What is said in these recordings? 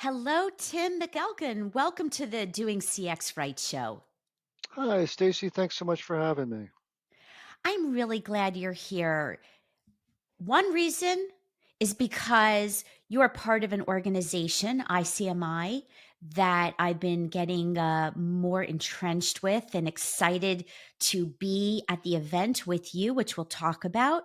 Hello, Tim McElgunn. Welcome to the Doing CX Right show. Hi, Stacy. Thanks so much for having me. I'm really glad you're here. One reason is because you're part of an organization, ICMI, that I've been getting more entrenched with and excited to be at the event with you, which we'll talk about,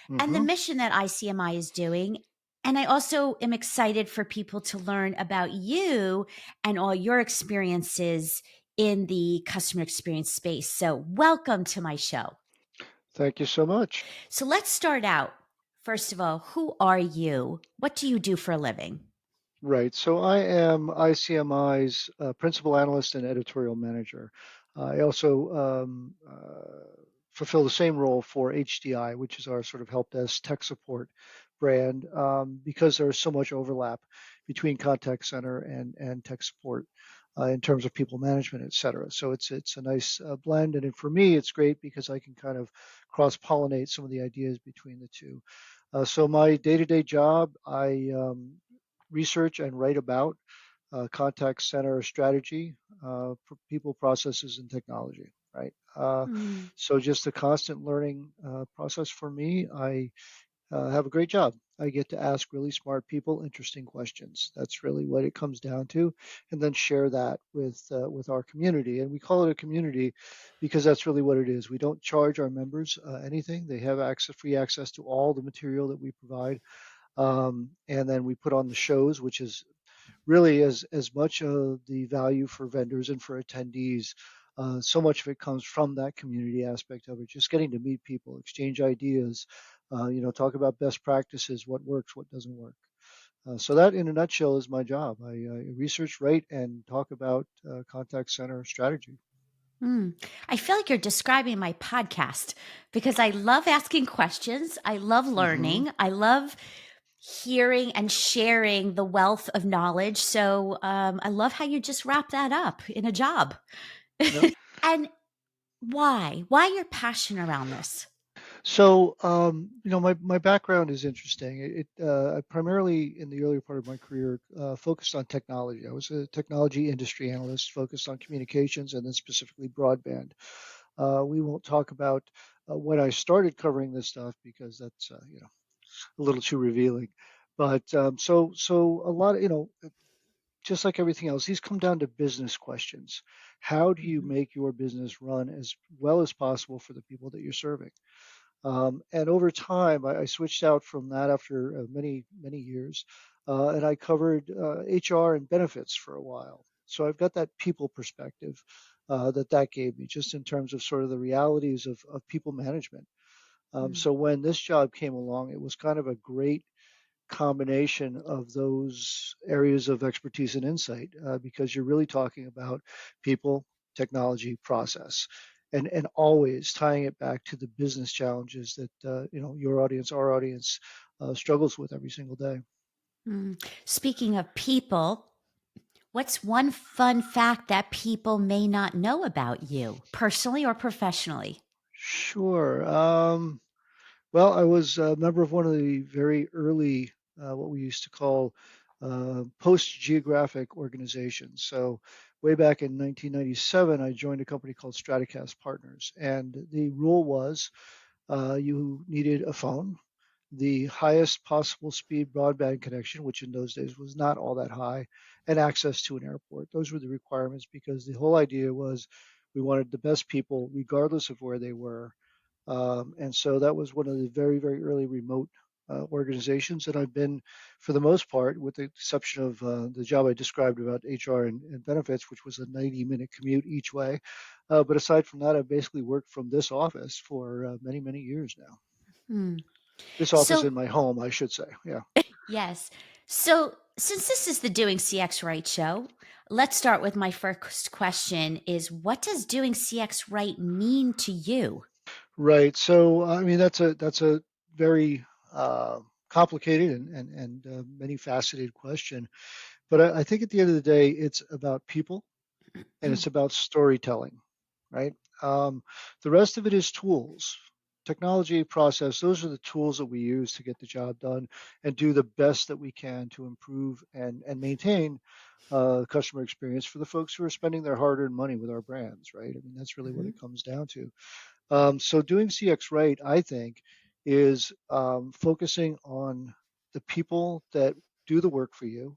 and the Hmm. mission that ICMI is doing. And I also am excited for people to learn about you and all your experiences in the customer experience space. So, welcome to my show. Thank you so much. So, let's start out. First of all, who are you? What do you do for a living? Right. So I am ICMI's principal analyst and editorial manager. I also fulfill the same role for HDI, which is our sort of help desk tech support brand, because there's so much overlap between contact center and tech support in terms of people management, et cetera. So it's a nice blend, and for me, it's great because I can kind of cross pollinate some of the ideas between the two. So my day-to-day job, I research and write about contact center strategy, people, processes, and technology. Right. Hmm. So just a constant learning process for me. I have a great job. I get to ask really smart people interesting questions. That's really what it comes down to, and then share that with our community. And we call it a community because that's really what it is. We don't charge our members anything. They have free access to all the material that we provide, and then we put on the shows, which is really as much of the value for vendors and for attendees. So much of it comes from that community aspect of it, just getting to meet people, exchange ideas, talk about best practices, what works, what doesn't work. So that, in a nutshell, is my job. I research, write, and talk about contact center strategy. Hmm. I feel like you're describing my podcast because I love asking questions. I love Hmm. learning. I love hearing and sharing the wealth of knowledge. So I love how you just wrap that up in a job. Yep. And why? Why your passion around this? So, my background is interesting. I primarily, in the earlier part of my career, focused on technology. I was a technology industry analyst focused on communications and then specifically broadband. We won't talk about when I started covering this stuff because that's, a little too revealing. But so a lot of, just like everything else, these come down to business questions. How do you Mhm. make your business run as well as possible for the people that you're serving? And over time, I switched out from that after many years, and I covered HR and benefits for a while. So I've got that people perspective that gave me, just in terms of sort of the realities of people management. Mm. So when this job came along, it was kind of a great combination of those areas of expertise and insight, because you're really talking about people, technology, process, and always tying it back to the business challenges that your audience, our audience, struggles with every single day. Mm. Speaking of people, what's one fun fact that people may not know about you, personally or professionally? Sure. Well, I was a member of one of the very early, what we used to call post-geographic organizations. So way back in 1997, I joined a company called Stratocast Partners, and the rule was you needed a phone, the highest possible speed broadband connection, which in those days was not all that high, and access to an airport. Those were the requirements because the whole idea was we wanted the best people, regardless of where they were. And so that was one of the very early remote organizations that I've been for the most part, with the exception of the job I described about HR and benefits, which was a 90-minute commute each way. But aside from that, I've basically worked from this office for many years now. Hmm. This office So, in my home, I should say. Yeah. yes. So, since this is the Doing CX Right show, let's start with my first question is what does doing CX right mean to you? Right. So, I mean, that's a very complicated and many faceted question. But I think at the end of the day, it's about people and it's about storytelling, right? Um, the rest of it is tools. technology, process, those are the tools that we use to get the job done and do the best that we can to improve and maintain customer experience for the folks who are spending their hard-earned money with our brands, right? I mean, that's really what Mhm. it comes down to. So doing CX right, I think, is focusing on the people that do the work for you,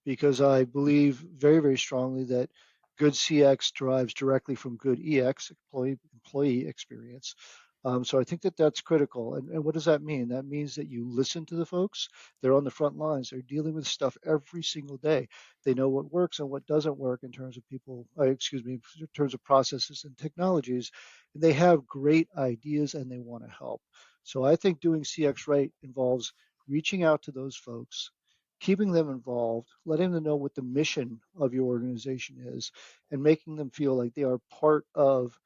because I believe very, very strongly that good CX derives directly from good EX, employee experience. So I think that that's critical. And what does that mean? That means that you listen to the folks. They're on the front lines. They're dealing with stuff every single day. They know what works and what doesn't work in terms of in terms of processes and technologies. And they have great ideas and they want to help. So I think doing CX right involves reaching out to those folks, keeping them involved, letting them know what the mission of your organization is, and making them feel like they are part of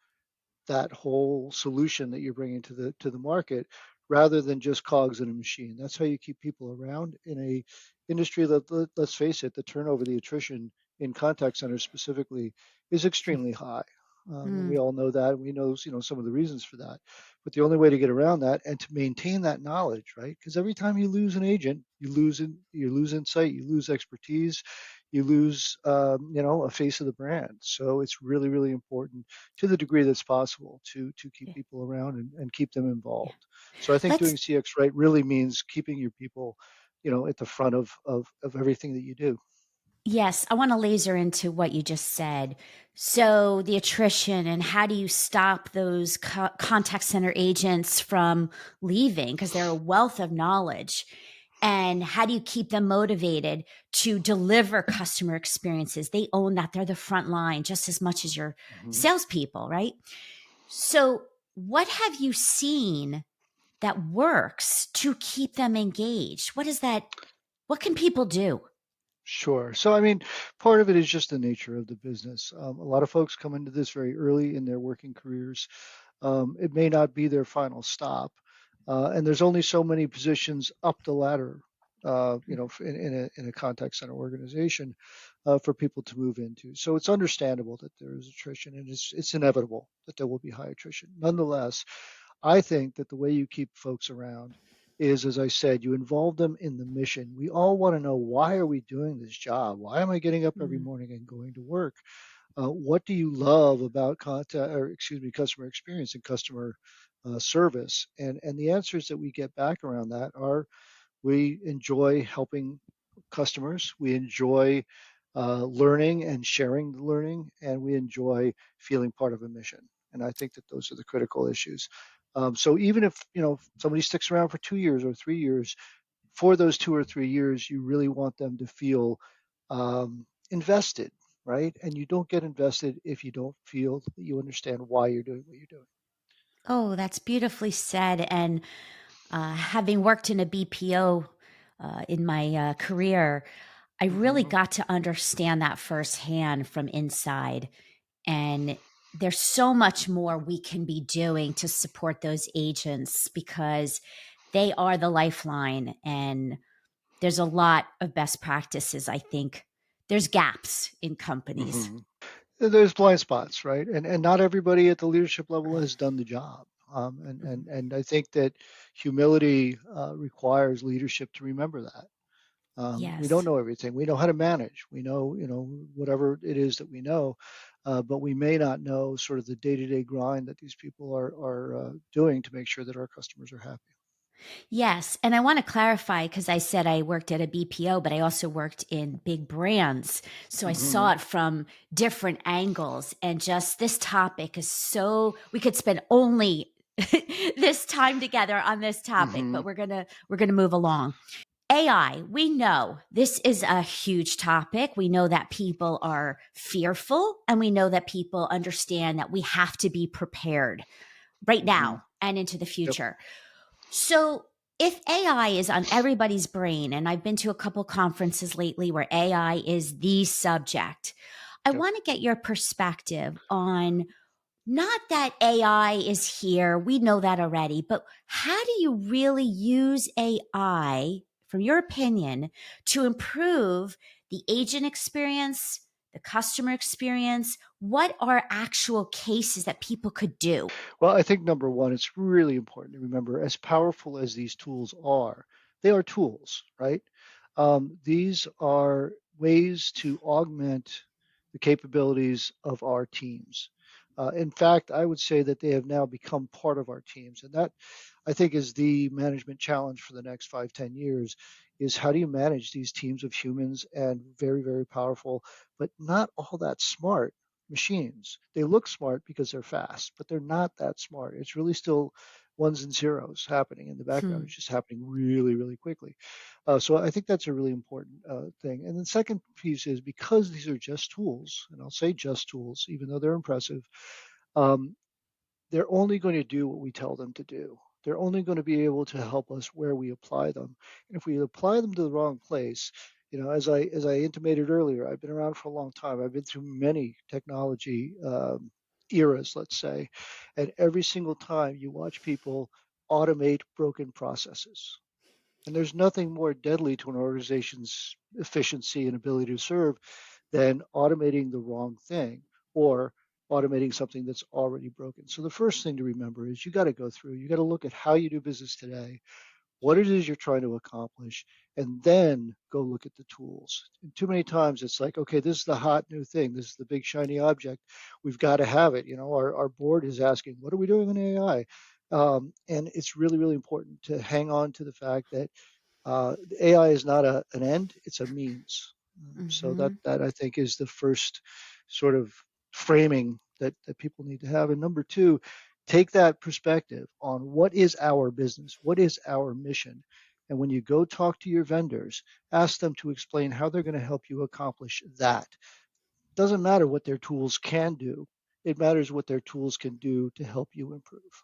that whole solution that you're bringing to the market, rather than just cogs in a machine. That's how you keep people around in a industry that, let's face it, the turnover, the attrition in contact centers specifically is extremely high. And Mm. we all know that. We know, some of the reasons for that. But the only way to get around that and to maintain that knowledge, right? Because every time you lose an agent, you lose insight, you lose expertise, you lose, a face of the brand. So it's really, really important to the degree that's possible to keep Yeah. people around and keep them Yeah. involved. So I think doing Let's CX right really means keeping your people, at the front of everything that you do. Yes, I want to laser into what you just said. So, the attrition and how do you stop those contact center agents from leaving because they're a wealth of knowledge? And how do you keep them motivated to deliver customer experiences? They own that. They're the front line just as much as your Mhm. salespeople, right? So, what have you seen that works to keep them engaged? What is that? What can people do? Sure. So, I mean, part of it is just the nature of the business. A lot of folks come into this very early in their working careers. It may not be their final stop, and there's only so many positions up the ladder, in a contact center organization, for people to move into. So it's understandable that there is attrition, and it's inevitable that there will be high attrition. Nonetheless, I think that the way you keep folks around is, as I said, you involve them in the mission. We all want to know, why are we doing this job? Why am I getting up every Mm. morning and going to work? What do you love about customer experience and customer service? And the answers that we get back around that are, we enjoy helping customers. We enjoy learning and sharing the learning, and we enjoy feeling part of a mission. And I think that those are the critical issues. So even if somebody sticks around for 2 years or 3 years, for those 2 or 3 years, you really want them to feel invested, right? And you don't get invested if you don't feel that you understand why you're doing what you're doing. Oh, that's beautifully said. And having worked in a BPO in my career, I really Hmm. got to understand that firsthand from inside. And there's so much more we can be doing to support those agents because they are the lifeline. And there's a lot of best practices, I think. There's gaps in companies. Hmm. There's blind spots, right? And not everybody at the leadership level has done the job. And I think that humility requires leadership to remember that. We don't Yes. know everything. We know how to manage. We know, whatever it is that we know, but we may not know sort of the day-to-day grind that these people are doing to make sure that our customers are happy. Yes. And I want to clarify because I said I worked at a BPO, but I also worked in big brands. So I Hmm. saw it from different angles. And just this topic is so, we could spend only this time together on this topic, Hmm. but we're going to move along. AI, we know this is a huge topic. We know that people are fearful and we know that people understand that we have to be prepared right Hmm. now and into the Yep. future. So, if AI is on everybody's brain, and I've been to a couple conferences lately where AI is the subject, I Yep. want to get your perspective on not that AI is here, we know that already, but how do you really use AI, from your opinion, to improve the agent experience, the customer experience? What are actual cases that people could do? Well, I think number one, it's really important to remember, as powerful as these tools are, they are tools, right? These are ways to augment the capabilities of our teams. In fact, I would say that they have now become part of our teams. And that, I think, is the management challenge for the next 5, 10 years, is how do you manage these teams of humans and very, very powerful, but not all that smart machines. They look smart because they're fast, but they're not that smart. It's really still ones and zeros happening in the background. Hmm. It's just happening really, really quickly. So I think that's a really important thing. And the second piece is, because these are just tools, and I'll say just tools, even though they're impressive, um, they're only going to do what we tell them to do. They're only going to be able to help us where we apply them. And if we apply them to the wrong place, as I intimated earlier, I've been around for a long time. I've been through many technology eras, let's say, and every single time you watch people automate broken processes. And there's nothing more deadly to an organization's efficiency and ability to serve than automating the wrong thing or automating something that's already broken. So the first thing to remember is, you got to look at how you do business today, what it is you're trying to accomplish, and then go look at the tools. And too many times it's like, okay, this is the hot new thing. This is the big shiny object. We've got to have it. Our board is asking, what are we doing in AI? And it's really, really important to hang on to the fact that AI is not an end; it's a means. So that Hmm. that I think is the first sort of framing that people need to have. And number two, take that perspective on what is our business, what is our mission, and when you go talk to your vendors, ask them to explain how they're going to help you accomplish that. Doesn't matter what their tools can do; it matters what their tools can do to help you improve.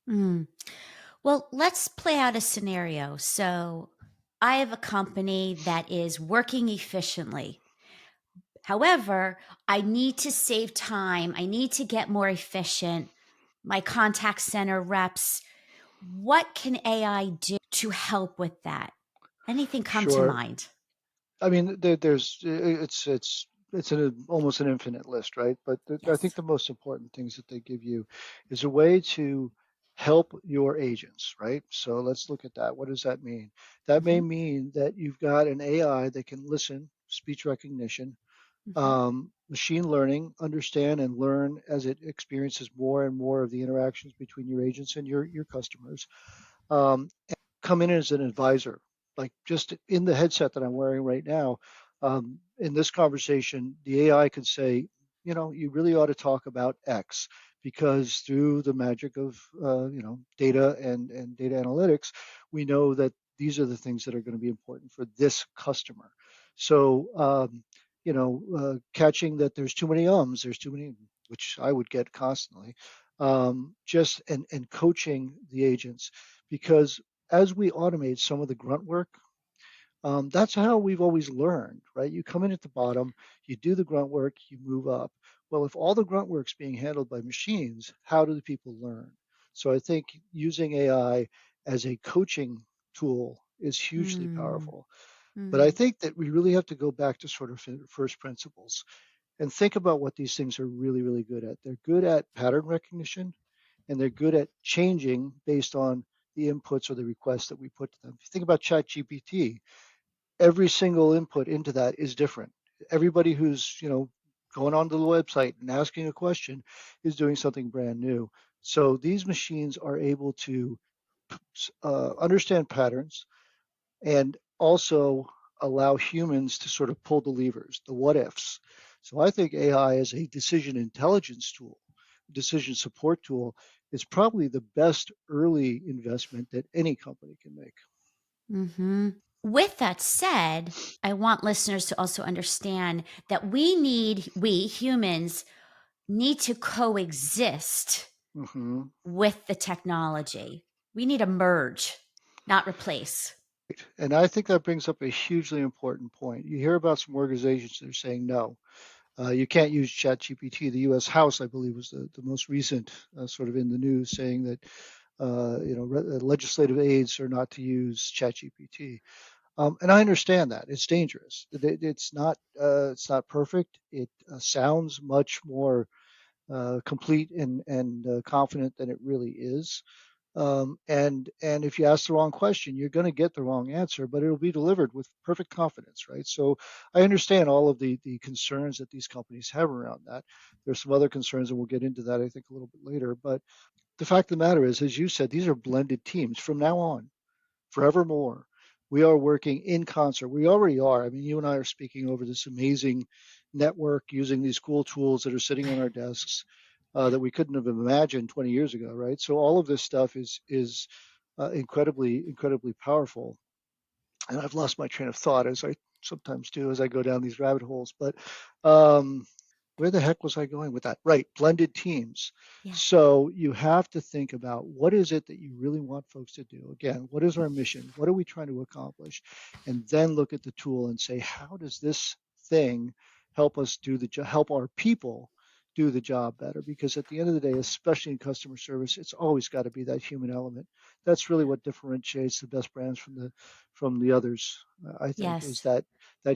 Mm. Well, let's play out a scenario. So, I have a company that is working efficiently. However, I need to save time. I need to get more efficient. My contact center reps, what can AI do to help with that? Anything come to Sure. mind? I mean, there's it's almost an infinite list, right? But I think Yes. the most important things that they give you is a way to help your agents, right? So let's look at that. What does that mean? That may Hmm. mean that you've got an AI that can listen, speech recognition, Hmm. machine learning, understand and learn as it experiences more and more of the interactions between your agents and your customers. Um, Come in as an advisor, like just in the headset that I'm wearing right now. In this conversation, the AI can say, you really ought to talk about X, because through the magic of data and data analytics, we know that these are the things that are going to be important for this customer. So catching that there's too many there's too many, which I would get constantly. Just and coaching the agents, because as we automate some of the grunt work, that's how we've always learned, right? You come in at the bottom, you do the grunt work, you move up. Well, if all the grunt work's being handled by machines, how do the people learn? So I think using AI as a coaching tool is hugely Mm. powerful. But I Mm. think that we really have to go back to sort of first principles and think about what these things are really, really good at. They're good at pattern recognition, and they're good at changing based on the inputs or the requests that we put to them. If you think about ChatGPT, every single input into that is different. Everybody who's going onto the website and asking a question is doing something brand new. So these machines are able to understand patterns and also allow humans to sort of pull the levers, the what ifs. So I think AI as a decision intelligence tool, decision support tool, is probably the best early investment that any company can make. Hmm. With that said, I want listeners to also understand that we humans need to coexist Hmm. with the technology. We need to merge, not replace. And I think that brings up a hugely important point. You hear about some organizations that are saying no, you can't use ChatGPT. The U.S. House, I believe, was the most recent sort of in the news, saying that legislative aides are not to use ChatGPT. And I understand that it's dangerous. It's not perfect. It sounds much more complete and confident than it really is. And if you ask the wrong question, you're going to get the wrong answer, but it'll be delivered with perfect confidence, right? So I understand all of the concerns that these companies have around that. There's some other concerns, and we'll get into that, I think, a little bit later. But the fact of the matter is, as you said, these are blended teams from now on, forevermore. We are working in concert. We already are. I mean, you and I are speaking over this amazing network using these cool tools that are sitting on our desks that we couldn't have imagined 20 years ago, right? So all of this stuff is incredibly powerful. And I've lost my train of thought as I sometimes do as I go down these rabbit holes. But um, where the heck was I going with that? Right, blended teams. Yeah. So you have to think about what is it that you really want folks to do. Again, what is our mission? What are we trying to accomplish? And then look at the tool and say, how does this thing help us help our people do the job better? Because at the end of the day, especially in customer service, it's always got to be that human element. That's really what differentiates the best brands from the others. I think is Yes. that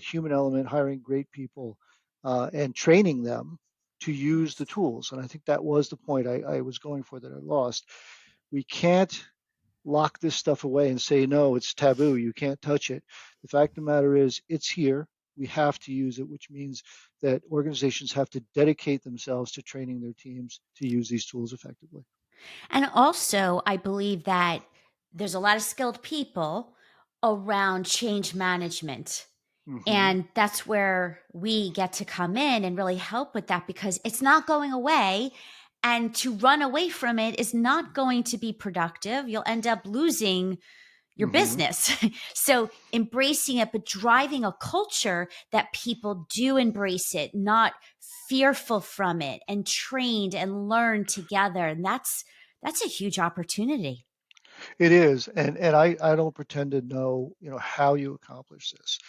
human element, hiring great people and training them to use the Yes. tools. And I think that was the point I was going for that I lost. We can't lock this stuff away and say, no, it's taboo. You can't touch it. The fact of the matter is, it's here. We have to use it, which means that organizations have to dedicate themselves to training their teams to use these tools effectively. And also, I believe that there's a lot of skilled people around change management. Mm-hmm. And that's where we get to come in and really help with that because it's not going away. And to run away from it is not going to be productive. You'll end up losing your Mm-hmm. business. So embracing it, but driving a culture that people do embrace it, not fearful from it, and trained and learned together. And that's a huge opportunity. It is, and I don't pretend to know how you accomplish this,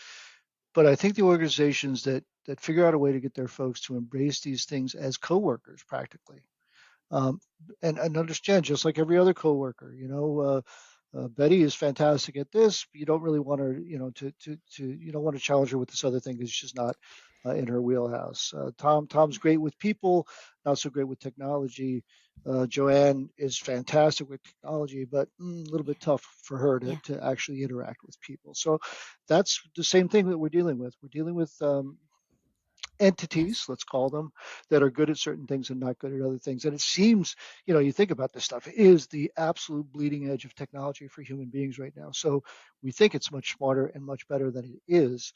but I think the organizations that figure out a way to get their folks to embrace these things as coworkers practically, um, and understand just like every other coworker, Betty is fantastic at this. But you don't really want her, you don't want to challenge her with this other thing because she's not in her wheelhouse. Tom's great with people, not so great with technology. Joanne is fantastic with technology, but a little bit tough for her Yeah. to actually interact with people. So that's the same thing that we're dealing with. We're dealing with Yes. entities, let's call them, that are good at certain things and not good at other things. And it seems, you think about this stuff, it is the absolute bleeding edge of technology for human beings right now. So we think it's much smarter and much better than it is.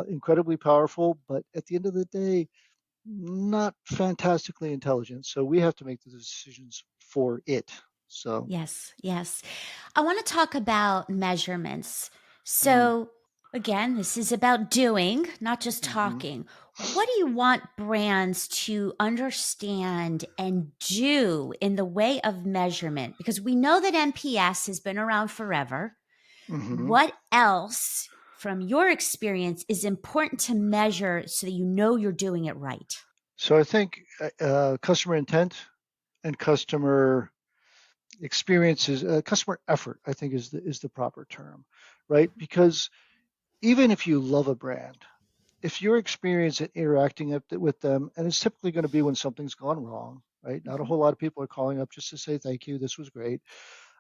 Incredibly powerful, but at the end of the day, not fantastically intelligent. So we have to make the decisions for it. So, Yes. Yes. I want to talk about measurements. mm, So, again, this is about doing, not just hmm talking. What do you want brands to understand and do in the way of measurement? Because we know that NPS has been around forever. hmm What else, from your experience, is important to measure so that you know you're doing it right? so I think customer intent and customer experiences, customer effort, I think is the proper term, right? Because even if you love a brand, if your experience at interacting with them, and it's typically going to be when something's gone wrong, right? Not a Mhm. whole lot of people are calling up just to say thank you, this was great.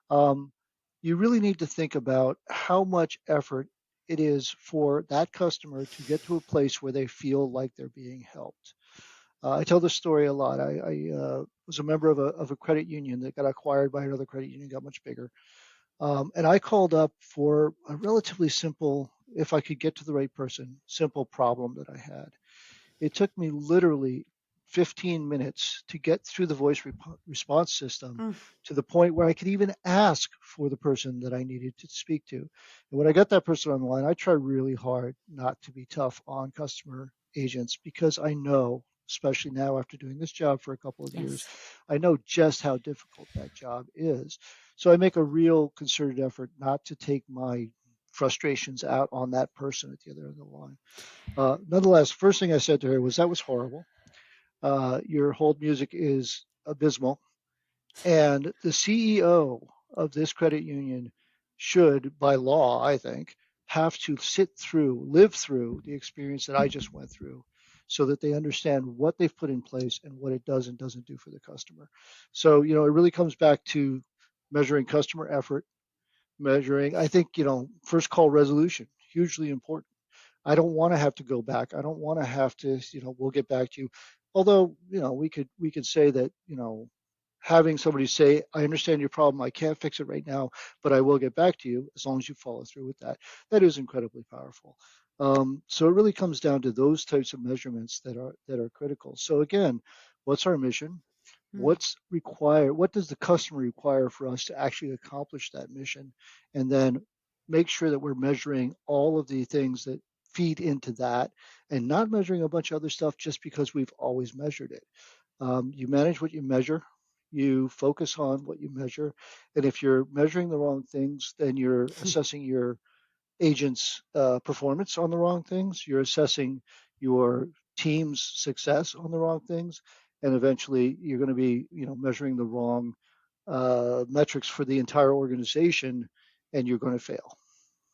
Um, you really need to think about how much effort it is for that customer to get to a place where they feel like they're being helped. I tell this story a lot. I was a member of a credit union that got acquired by another credit union, got much bigger. And I called up for a relatively simple, if I could get to the right person, simple problem that I had. It took me literally 15 minutes to get through the voice response system Mm. to the point where I could even ask for the person that I needed to speak to. And when I got that person on the line, I try really hard not to be tough on customer agents because I know, especially now after doing this job for a couple of years, Yes. I know just how difficult that job is. So I make a real concerted effort not to take my frustrations out on that person at the other end of the line. Nonetheless, first thing I said to her was, "That was horrible. Your hold music is abysmal, and the CEO of this credit union should, by law, I think, have to live through the experience that I just went through so that they understand what they've put in place and what it does and doesn't do for the customer. So, it really comes back to measuring customer effort, I think, first call resolution, hugely important. I don't want to have to go back. I don't want to have to, we'll get back to you. Although, we could say that, having somebody say, I understand your problem. I can't fix it right now, but I will get back to you as long as you follow through with that. That is incredibly powerful. So it really comes down to those types of measurements that are critical. So again, what's our mission? Mm, What's required? What does the customer require for us to actually accomplish that mission? And then make sure that we're measuring all of the things that feed into that and not measuring a bunch of other stuff just because we've always measured it. You manage what you measure, you focus on what you measure. And if you're measuring the wrong things, then you're assessing your agent's performance on the wrong things, you're assessing your team's success on the wrong things, and eventually you're going to be, measuring the wrong metrics for the entire organization, and you're going to fail.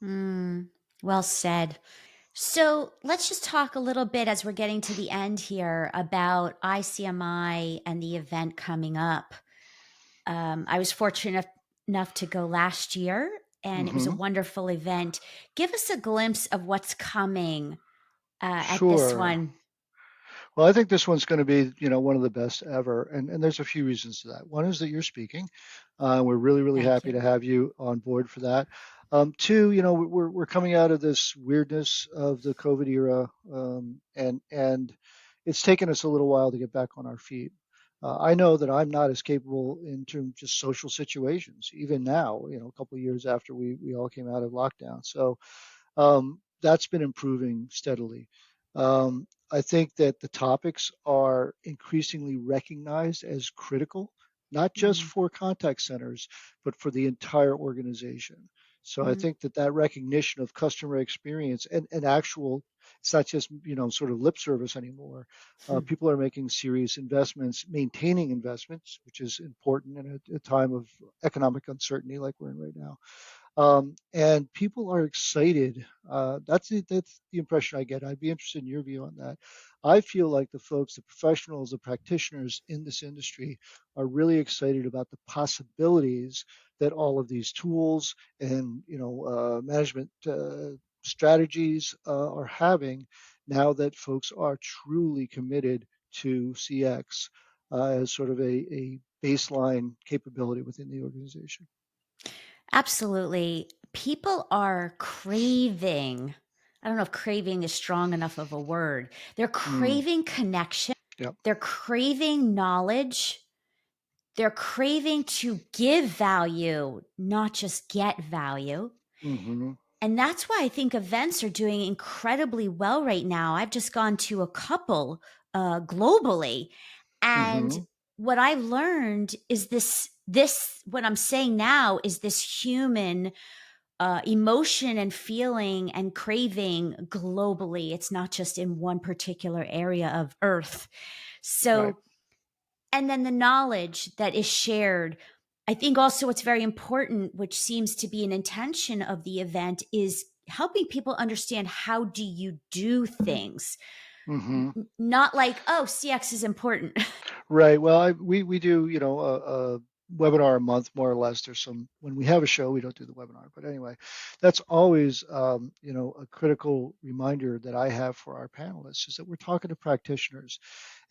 mm, well said. So let's just talk a little bit as we're getting to the end here about ICMI and the event coming up. I was fortunate enough to go last year, and it was a Hmm. wonderful event. Give us a glimpse of what's coming at this Sure. one. Well, I think this one's going to be, one of the best ever, and there's a few reasons to that. One is that you're speaking. We're really, really Thank happy you. to have you on board for that. Two, we're coming out of this weirdness of the COVID era, and it's taken us a little while to get back on our feet. I know that I'm not as capable in terms of just social situations, even now, a couple of years after we all came out of lockdown. So that's been improving steadily. I think that the topics are increasingly recognized as critical, not just Mm, for contact centers, but for the entire organization. So I mm, think that recognition of customer experience and actual, it's not just, sort of lip service anymore. mm, People are making serious investments, maintaining investments, which is important in a time of economic uncertainty like we're in right now. And people are excited. That's the impression I get. I'd be interested in your view on that. I feel like the folks, the professionals, the practitioners in this industry are really excited about the possibilities that all of these tools and management strategies are having now that folks are truly committed to CX as sort of a baseline capability within the organization. absolutely. People are craving. I don't know if craving is strong enough of a word. They're Mm, craving connection. yep. They're craving knowledge. They're craving to give value, not just get value. Hmm. And that's why I think events are doing incredibly well right now. I've just gone to a couple globally. And Hmm. what I've learned is what I'm saying now is this human emotion and feeling and craving globally. It's not just in one particular area of Earth. Right. So and then the knowledge that is shared. I think also what's very important, which seems to be an intention of the event, is helping people understand how do you do things. Hmm. Not like, oh, CX is important. Right. Well, we do, a webinar a month, more or less. There's some, when we have a show, we don't do the webinar. But anyway, that's always, a critical reminder that I have for our panelists is that we're talking to practitioners.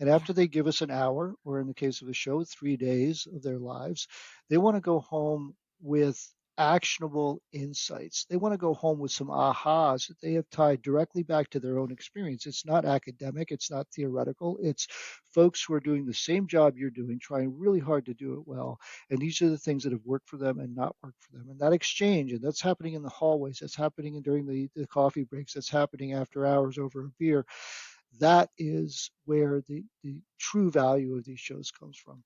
And Yeah. after they give us an hour, or in the case of a show, 3 days of their lives, they want to go home with actionable insights. They want to go home with some ahas that they have tied directly back to their own experience. It's not academic, it's not theoretical. It's folks who are doing the same job you're doing, trying really hard to do it well. And these are the things that have worked for them and not worked for them. And that exchange, and that's happening in the hallways, that's happening during the coffee breaks, that's happening after hours over a beer. That is where the true value of these shows comes from.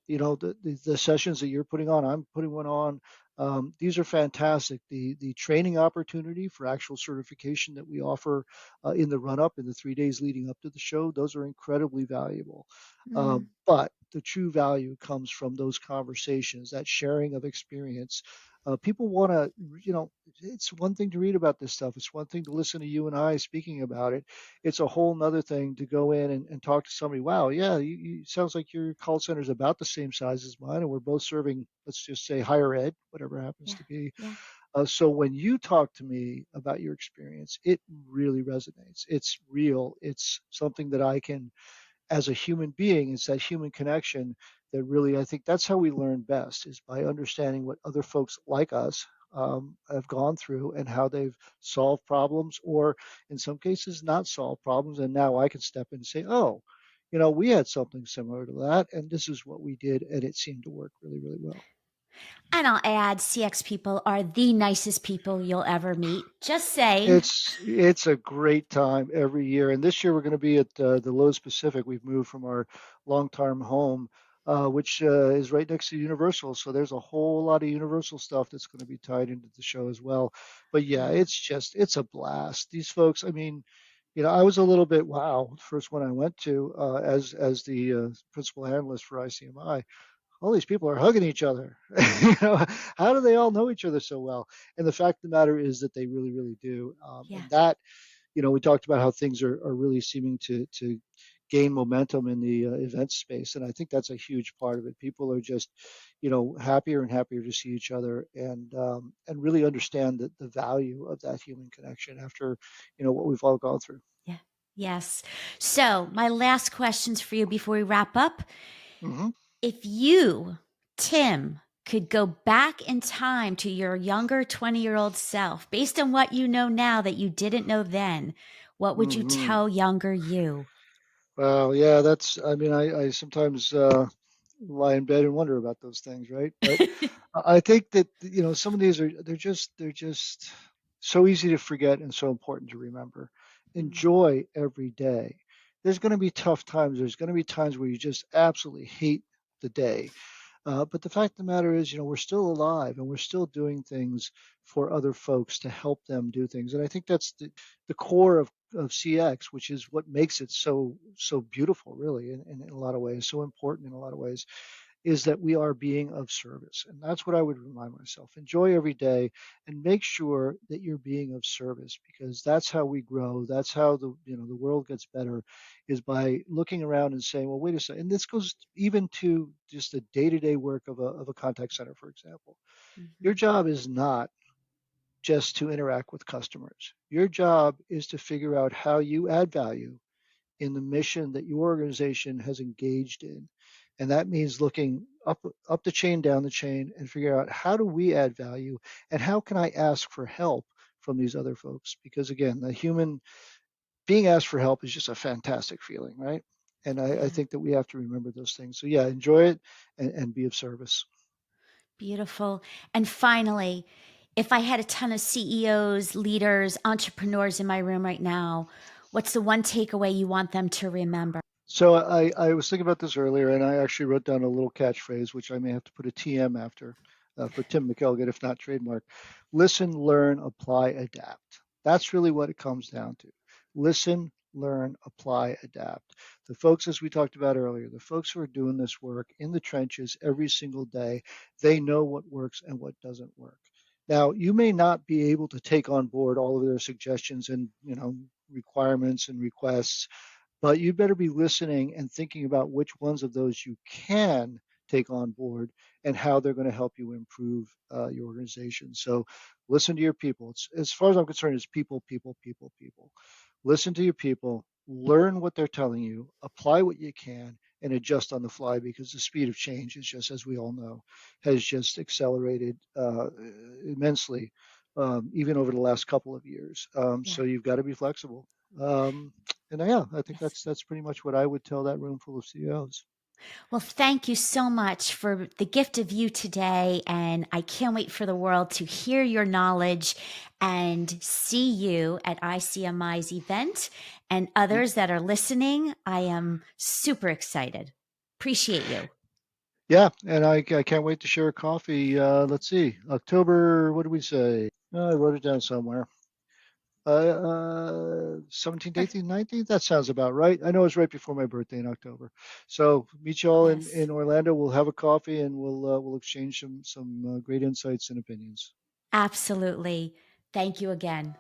The sessions that you're putting on, I'm putting one on. These are fantastic. The training opportunity for actual certification that we offer in the run up in the 3 days leading up to the show, those are incredibly valuable. Mm, But the true value comes from those conversations, that sharing of experience, People want to, you know, it's one thing to read about this stuff. It's one thing to listen to you and I speaking about it. It's a whole nother thing to go in and talk to somebody. Wow, yeah, sounds like your call center is about the same size as mine, and we're both serving, let's just say, higher ed, whatever happens Yeah. to be. Yeah. So when you talk to me about your experience, it really resonates. It's real. It's something that I can, as a human being, it's that human connection that really, I think that's how we learn best, is by understanding what other folks like us have gone through and how they've solved problems, or in some cases not solved problems. And now I can step in and say, oh, you know, we had something similar to that, and this is what we did, and it seemed to work really, really well. And I'll add, CX people are the nicest people you'll ever meet. Just saying. It's a great time every year, and this year we're going to be at the Lowe's Pacific. We've moved from our long-term home, which is right next to Universal. So there's a whole lot of Universal stuff that's going to be tied into the show as well. But yeah, Wow. it's a blast. These folks, I mean, you know, I was a little bit wow the first one I went to as the principal analyst for ICMI. All these people are hugging each other. You know, how do they all know each other so well? And the fact of the matter is that they really, really do. Yeah. And that, you know, we talked about how things are really seeming to gain momentum in the event space, and I think that's a huge part of it. People are just, you know, happier and happier to see each other, and really understand the value of that human connection after, you know, what we've all gone through. Yeah. Yes. So, my last questions for you before we wrap up. Hmm. If you, Tim, could go back in time to your younger 20-year-old self, based on what you know now that you didn't know then, what would you Hmm. tell younger you? Well, yeah, that's, I mean, I sometimes lie in bed and wonder about those things, right? But I think that, you know, some of these are, they're just so easy to forget and so important to remember. Mm, Enjoy every day. There's going to be tough times. There's going to be times where you just absolutely hate the day. But the fact of the matter is, you know, we're still alive and we're still doing things for other folks to help them do things. And I think that's the core of CX, which is what makes it so beautiful, really, in a lot of ways, so important in a lot of ways, is that we are being of service. And that's what I would remind myself. Enjoy every day and make sure that you're being of service, because that's how we grow. That's how the, you know, the world gets better, is by looking around and saying, well, wait a second. And this goes even to just the day-to-day work of a contact center, for example. Your mhm. job is not just to interact with customers. Your job is to figure out how you add value in the mission that your organization has engaged in. And that means looking up the chain, down the chain, and figure out, how do we add value, and how can I ask for help from these other folks? Because again, the human being asked for help is just a fantastic feeling, right? And I Yeah. think that we have to remember those things. So yeah, enjoy it, and be of service. Beautiful. And finally, if I had a ton of CEOs, leaders, entrepreneurs in my room right now, what's the one takeaway you want them to remember? So I was thinking about this earlier, and I actually wrote down a little catchphrase, which I may have to put a TM after, for Tim McElgunn, if not trademark. Listen, learn, apply, adapt. That's really what it comes down to. Listen, learn, apply, adapt. The folks, as we talked about earlier, the folks who are doing this work in the trenches every single day, they know what works and what doesn't work. Now, you may not be able to take on board all of their suggestions and, you know, requirements and requests, but you better be listening and thinking about which ones of those you can take on board and how they're going to help you improve your organization. So listen to your people. It's, as far as I'm concerned, it's people, people, people, people. Listen to your people, learn what they're telling you, apply what you can, and adjust on the fly, because the speed of change is just, as we all know, has just accelerated immensely, even over the last couple of years. Yeah. So you've got to be flexible. Um, and yeah, I think Yes. that's pretty much what I would tell that room full of CEOs. Well, thank you so much for the gift of you today. And I can't wait for the world to hear your knowledge and see you at ICMI's event and others that are listening. I am super excited. Appreciate you. Yeah, and I can't wait to share a coffee. Let's see, October, what do we say? I wrote it down somewhere. 17th, 18th, 19th. That sounds about right. I know it's right before my birthday in October. So meet you all Yes, in Orlando. We'll have a coffee and we'll exchange some great insights and opinions. absolutely. Thank you again.